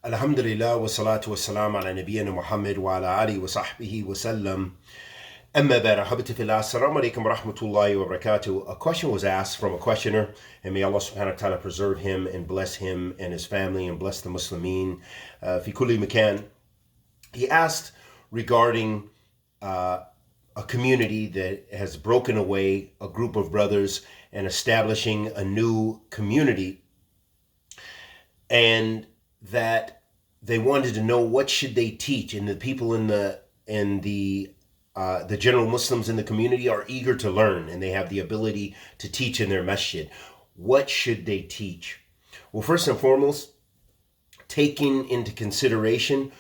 Alhamdulillah wa salatu wa salam ala nabiyyina Muhammad wa ala alihi wa sahbihi wa sallam. Amma ba'd. Habibti fillah. Assalamu alaikum wa rahmatullahi wa barakatuh. A question was asked from a questioner, and may Allah subhanahu wa ta'ala preserve him and bless him and his family and bless the Muslimin. Fi kulli makan. He asked regarding a community that has broken away, a group of brothers, and establishing a new community, and that they wanted to know what should they teach, and the people in the general Muslims in the community are eager to learn, and they have the ability to teach in their masjid. What should they teach? Well, first and foremost, taking into consideration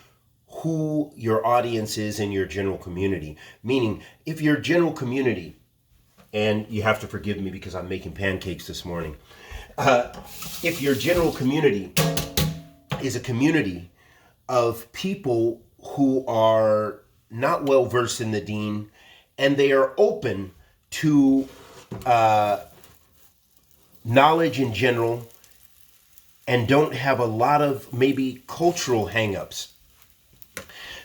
who your audience is in your general community. Meaning, if your general community, and you have to forgive me because I'm making pancakes this morning, if your general community is a community of people who are not well versed in the deen, and they are open to knowledge in general, and don't have a lot of maybe cultural hang-ups,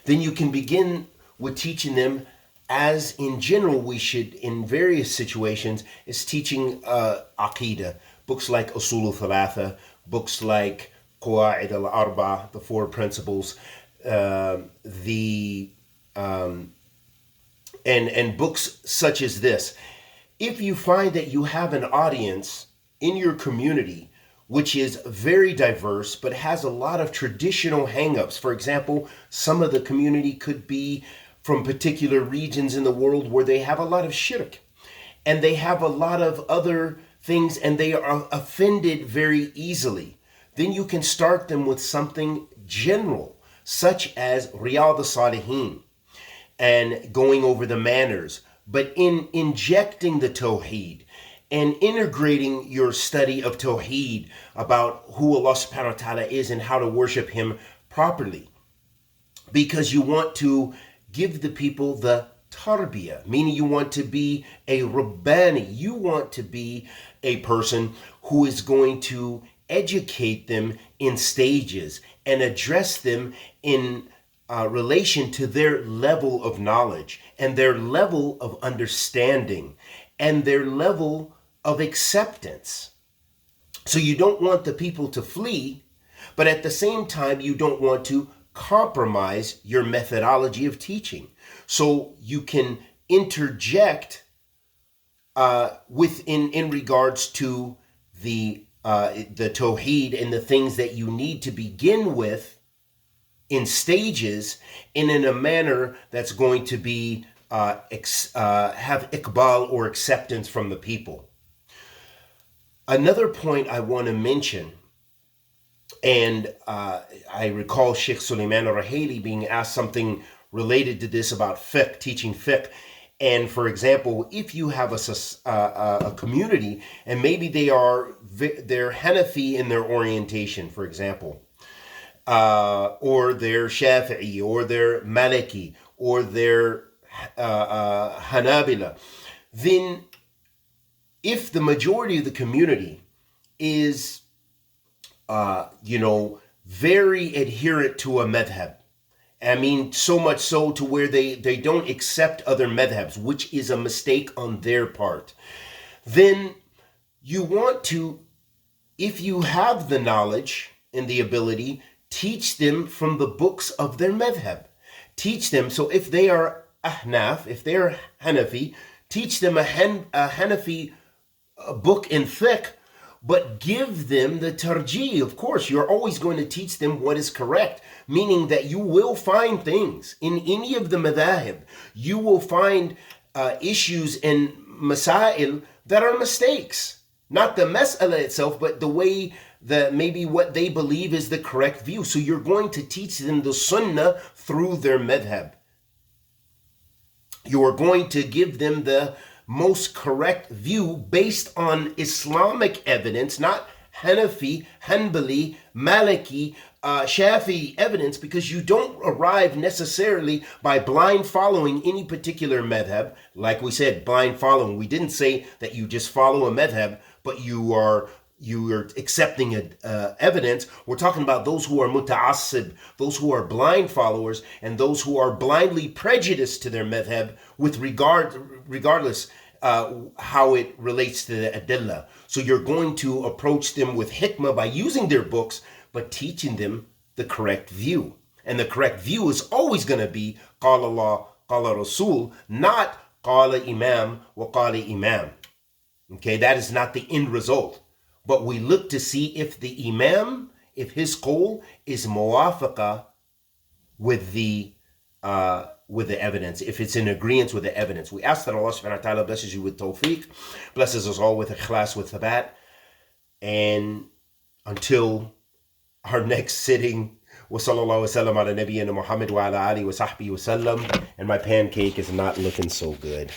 then you can begin with teaching them, as in general we should in various situations, is teaching Aqidah. Books like Usul al-Thalatha, books like Qawa'id al-Arba, the four principles, and books such as this. If you find that you have an audience in your community which is very diverse but has a lot of traditional hang-ups, for example, some of the community could be from particular regions in the world where they have a lot of shirk, and they have a lot of other things, and they are offended very easily, then you can start them with something general, such as Riyadh al-Salihin, and going over the manners, but in injecting the Tawheed and integrating your study of Tawheed about who Allah subhanahu wa ta'ala is and how to worship Him properly. Because you want to give the people the tarbiyah, meaning you want to be a Rabbani. You want to be a person who is going to educate them in stages and address them in relation to their level of knowledge and their level of understanding and their level of acceptance. So you don't want the people to flee, but at the same time you don't want to compromise your methodology of teaching. So you can interject in regards to the Tawheed and the things that you need to begin with in stages, and in a manner that's going to be have iqbal or acceptance from the people. Another point I want to mention, and I recall Sheikh Suleiman al-Rahili being asked something related to this about fiqh, teaching fiqh. And for example, if you have a community, and maybe they're Hanafi in their orientation, for example, or they're Shafi'i, or they're Maliki, or they're Hanabila, then if the majority of the community is, very adherent to a madhab, I mean, so much so to where they don't accept other madhabs, which is a mistake on their part, then you want to, if you have the knowledge and the ability, teach them from the books of their madhab. Teach them, so if they are Ahnaf, if they are Hanafi, teach them a Hanafi book in fiqh, but give them the tarjih. Of course, you're always going to teach them what is correct, meaning that you will find things in any of the madhahib. You will find issues in masail that are mistakes. Not the mas'ala itself, but the way that maybe what they believe is the correct view. So you're going to teach them the sunnah through their madhab. You are going to give them the most correct view based on Islamic evidence, not Hanafi, Hanbali, Maliki, Shafi'i evidence, because you don't arrive necessarily by blind following any particular madhab. Like we said, blind following. We didn't say that you just follow a madhab, but you are, you are accepting evidence. We're talking about those who are muta'assib, those who are blind followers, and those who are blindly prejudiced to their madhab with regardless how it relates to the adillah. So you're going to approach them with hikmah by using their books, but teaching them the correct view. And the correct view is always going to be qala Allah, qala Rasul, not qala Imam wa qala Imam. Okay, that is not the end result. But we look to see if the Imam, if his qawl is muwafaqa with the evidence, if it's in agreement with the evidence. We ask that Allah subhanahu wa ta'ala blesses you with tawfiq, blesses us all with ikhlas, with thabat. And until our next sitting, wa sallallahu wa sallam ala nabiyyina Muhammad wa ala alihi wa sahbihi wa sallam. And my pancake is not looking so good.